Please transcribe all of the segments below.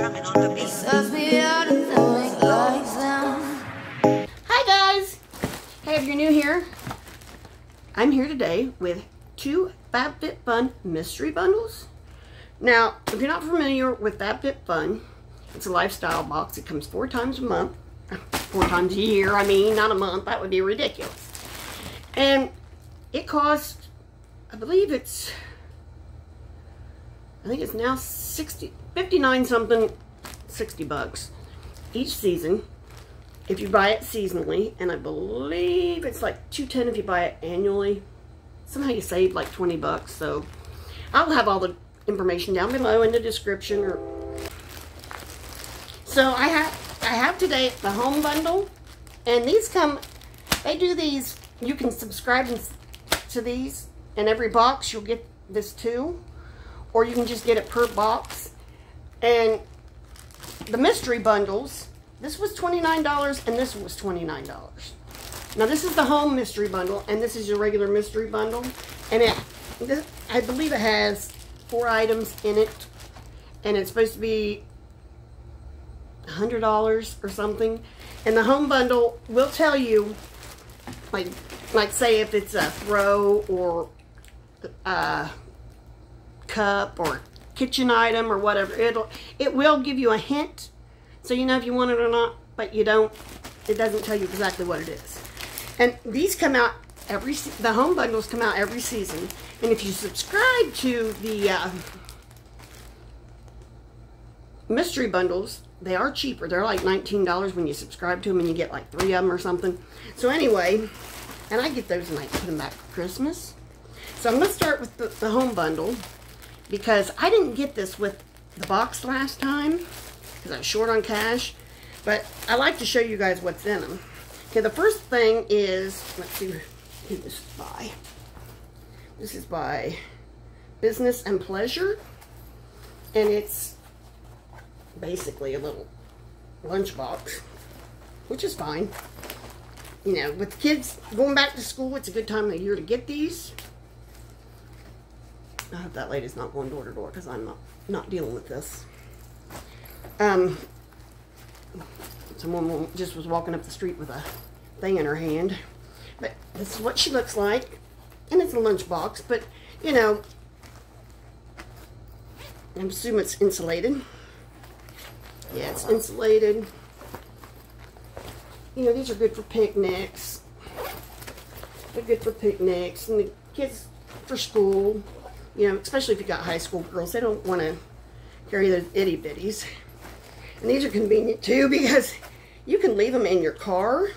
Hi guys! Hey, if you're new here, I'm here today with 2 Fabfitfun mystery bundles. Now, if you're not familiar with Fabfitfun, it's a lifestyle box. It comes 4 times a month. 4 times a year, I mean, not a month. That would be ridiculous. And it costs, I think it's now 59 something, 60 bucks each season if you buy it seasonally, and I believe it's like $2.10 if you buy it annually. Somehow you save like 20 bucks, so I'll have all the information down below in the description. So I have today the home bundle, and these come, they do these, you can subscribe to these, and every box you'll get this too, or you can just get it per box. And the mystery bundles, this was $29 and this was $29. Now this is the home mystery bundle, and this is your regular mystery bundle, and I believe it has 4 items in it, and it's supposed to be $100 or something. And the home bundle will tell you, like say if it's a throw or a cup or kitchen item or whatever, it will give you a hint, so you know if you want it or not, but it doesn't tell you exactly what it is. And these come out the home bundles come out every season, and if you subscribe to the mystery bundles, they are cheaper. They're like $19 when you subscribe to them, and you get like 3 of them or something. So anyway, and I get those and I put them back for Christmas. So I'm going to start with the home bundle, because I didn't get this with the box last time because I was short on cash, but I like to show you guys what's in them. Okay, the first thing is, let's see who this is by. This is by Business and Pleasure, and it's basically a little lunchbox, which is fine. You know, with kids going back to school, it's a good time of the year to get these. I hope that lady's not going door to door, because I'm not dealing with this. Someone just was walking up the street with a thing in her hand. But this is what she looks like. And it's a lunchbox, but, you know, I assume it's insulated. Yeah, it's insulated. You know, these are good for picnics. They're good for picnics. And the kids for school. You know, especially if you got high school girls, they don't want to carry those itty bitties. And these are convenient too, because you can leave them in your car,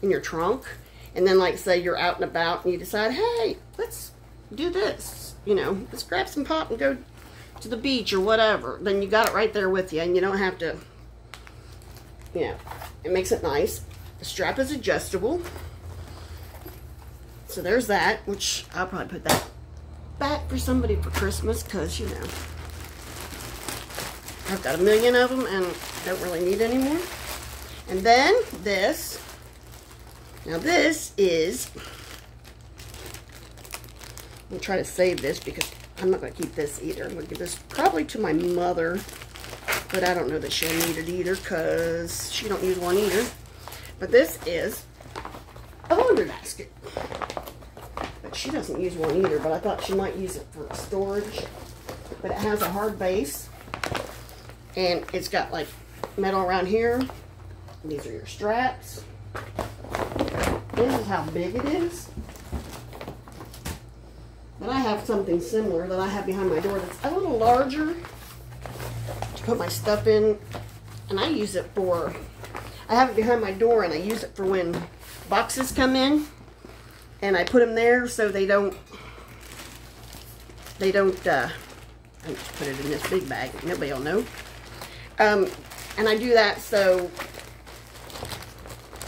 in your trunk, and then like say you're out and about and you decide, hey, let's do this. You know, let's grab some pop and go to the beach or whatever. Then you got it right there with you, and you don't have to, you know, it makes it nice. The strap is adjustable. So there's that, which I'll probably put that back for somebody for Christmas, because, you know, I've got a million of them and don't really need any more. And then this. Now this is, I'm going to try to save this because I'm not going to keep this either. I'm going to give this probably to my mother, but I don't know that she'll need it either, because she don't use one either. But this is a laundry basket. She doesn't use one either, but I thought she might use it for storage. But it has a hard base, and it's got like metal around here. These are your straps. This is how big it is. And I have something similar that I have behind my door that's a little larger to put my stuff in, and I use it for, I have it behind my door, and I use it for when boxes come in. And I put them there so they don't, I just put it in this big bag. Nobody will know. And I do that so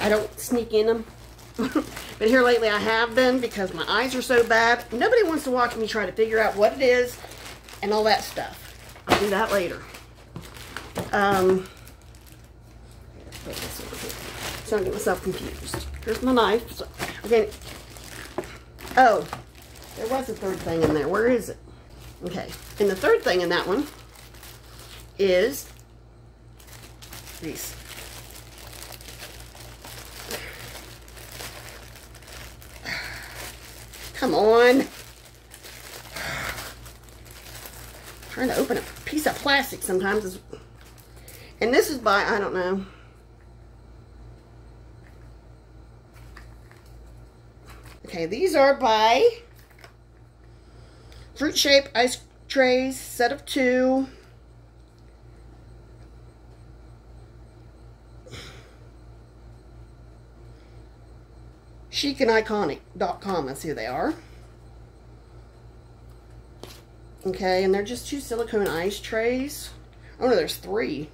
I don't sneak in them. But here lately I have been, because my eyes are so bad. Nobody wants to watch me try to figure out what it is and all that stuff. I'll do that later. Put this over here so I don't get myself confused. Here's my knife. So, okay. Oh, there was a third thing in there. Where is it? Okay. And the third thing in that one is these. Come on. Trying to open a piece of plastic sometimes is, and this is by, I don't know. Okay, these are by Fruit Shape Ice Trays, set of 2. Chicandiconic.com, that's who they are. Okay, and they're just 2 silicone ice trays. Oh no, there's 3.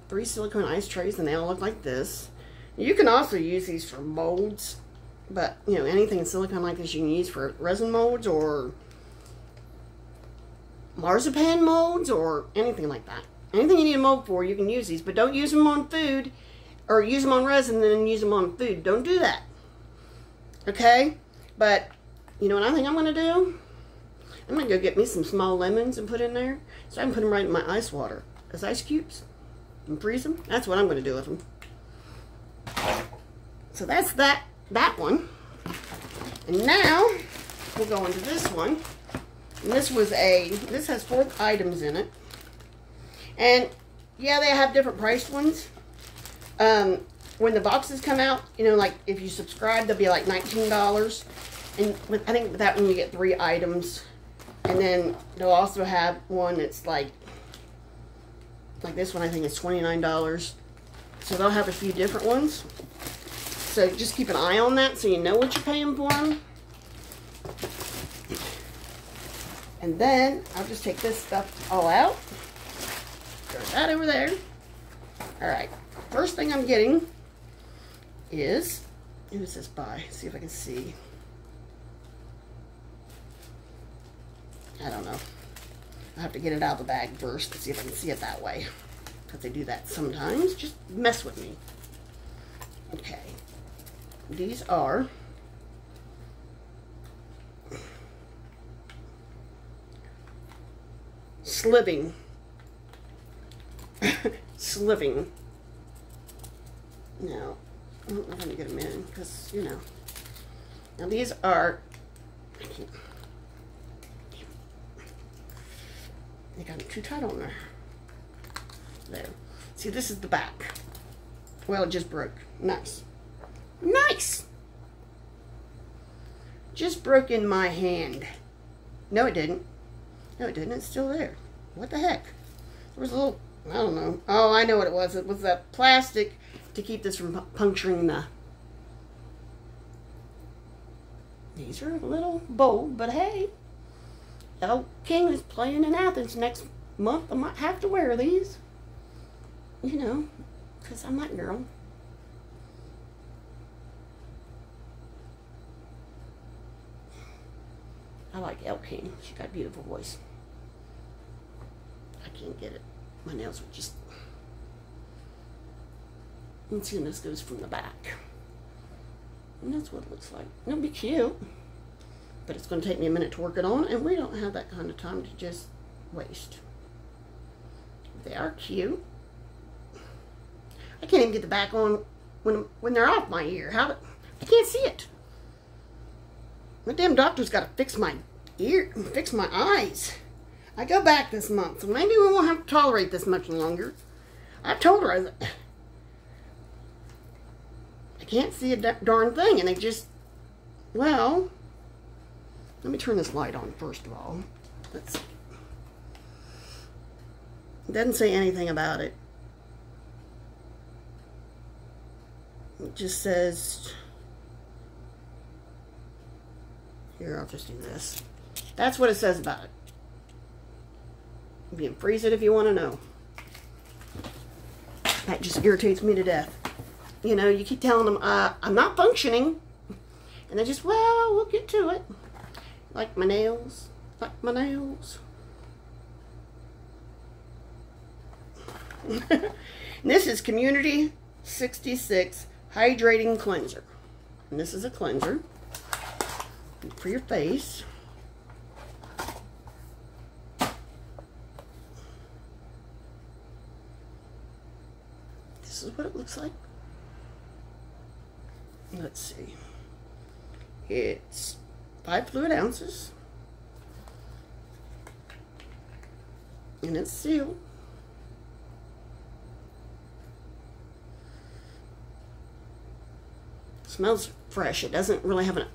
3 silicone ice trays, and they all look like this. You can also use these for molds, but you know, anything in silicone like this you can use for resin molds or marzipan molds or anything like that. Anything you need a mold for, you can use these, but don't use them on food or use them on resin and then use them on food. Don't do that. Okay? But you know what I think I'm going to do? I'm going to go get me some small lemons and put in there so I can put them right in my ice water as ice cubes and freeze them. That's what I'm going to do with them. So that's that one. And now we'll go into this one. And this has 4 items in it. And yeah, they have different priced ones. When the boxes come out, you know, like if you subscribe, they'll be like $19. And I think with that one you get 3 items. And then they'll also have one that's like this one I think is $29. So they'll have a few different ones. So just keep an eye on that so you know what you're paying for them. And then I'll just take this stuff all out. Throw that over there. Alright. First thing I'm getting is, who is this by? See if I can see. I don't know. I have to get it out of the bag first to see if I can see it that way. Because they do that sometimes. Just mess with me. Okay. These are sliving. Sliving. Now, I don't know if I'm going to get them in because, you know. Now these are, I can't. They got them too tight on there. There. See, this is the back. Well, it just broke. Nice. Nice! Just broke in my hand. No, it didn't. No, it didn't. It's still there. What the heck? There was a little, I don't know. Oh, I know what it was. It was that plastic to keep this from puncturing the... These are a little bold, but hey. El King is playing in Athens next month. I might have to wear these. You know, because I'm that girl. I like El King. She got a beautiful voice. I can't get it. My nails are just... Let's see, and this goes from the back. And that's what it looks like. It'll be cute. But it's going to take me a minute to work it on, and we don't have that kind of time to just waste. They are cute. I can't even get the back on when they're off my ear. I can't see it. My damn doctor's got to fix my ear, fix my eyes. I go back this month, so maybe we won't have to tolerate this much longer. I told her I can't see a darn thing, and they just, well, let me turn this light on first of all. Let's see. It doesn't say anything about it. It just says, here, I'll just do this. That's what it says about it. You can freeze it if you want to know. That just irritates me to death. You know, you keep telling them, I'm not functioning. And they just, well, we'll get to it. Like my nails. Like my nails. This is Community 66 Hydrating Cleanser. And this is a cleanser for your face. this is what it looks like. Let's see. It's 5 fluid ounces. And it's sealed. Smells fresh. It doesn't really have an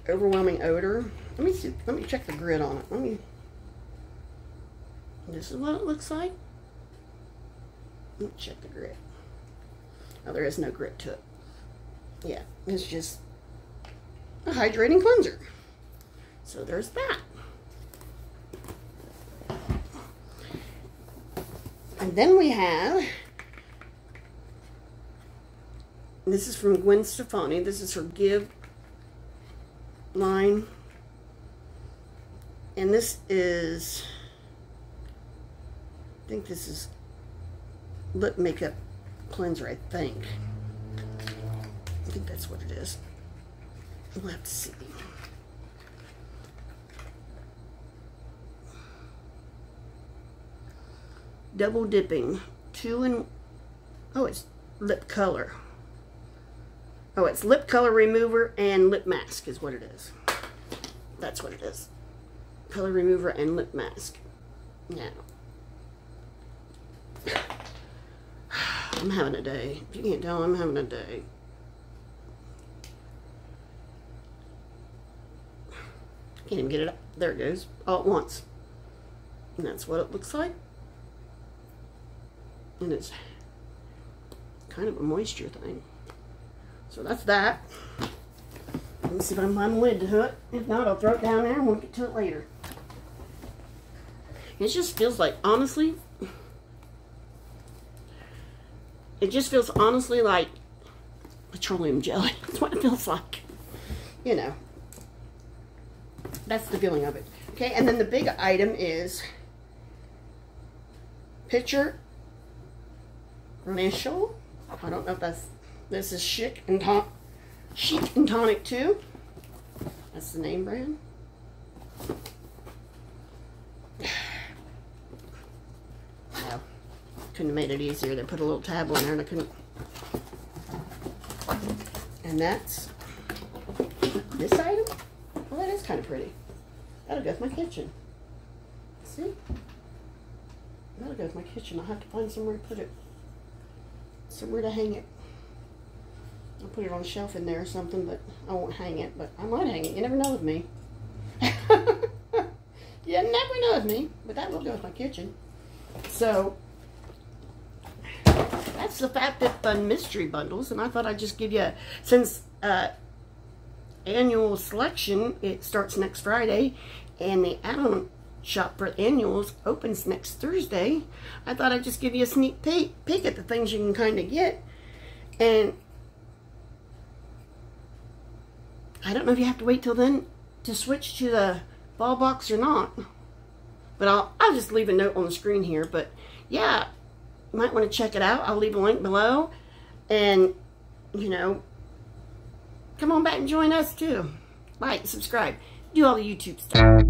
overwhelming odor. Let me see. Let me check the grit on it. This is what it looks like. Let me check the grit. Oh, there is no grit to it. Yeah, it's just a hydrating cleanser. So there's that. And then we have, this is from Gwen Stefani. This is her Give line. And this is, I think this is lip makeup cleanser, I think. I think that's what it is. We'll have to see. Double dipping. Oh, it's lip color. Oh, it's lip color remover and lip mask is what it is. That's what it is. Color remover and lip mask. Now, I'm having a day. If you can't tell, I'm having a day. Can't even get it up. There it goes. All at once. And that's what it looks like. And it's kind of a moisture thing. So that's that. Let me see if I can find a lid to it. If not, I'll throw it down there and we'll get to it later. It just feels like, honestly, it just feels honestly like petroleum jelly. That's what it feels like. You know. That's the feeling of it. Okay, and then the big item is Pitcher Initial. I don't know if that's, this is Chic Tonic 2. That's the name brand. No, couldn't have made it easier. They put a little tab on there and I couldn't. And that's this item. Well, that is kind of pretty. That'll go with my kitchen. See? That'll go with my kitchen. I'll have to find somewhere to put it. Somewhere to hang it. I'll put it on a shelf in there or something, but I won't hang it. But I might hang it. You never know with me. You never know with me. But that will go with my kitchen. So, that's the Fabfitfun mystery bundles. And I thought I'd just give you, since annual selection, it starts next Friday, and the add-on shop for annuals opens next Thursday. I thought I'd just give you a sneak peek at the things you can kind of get. And I don't know if you have to wait till then to switch to the ball box or not, but I'll just leave a note on the screen here. But yeah, you might want to check it out. I'll leave a link below, and you know, come on back and join us too. Like, subscribe, do all the YouTube stuff.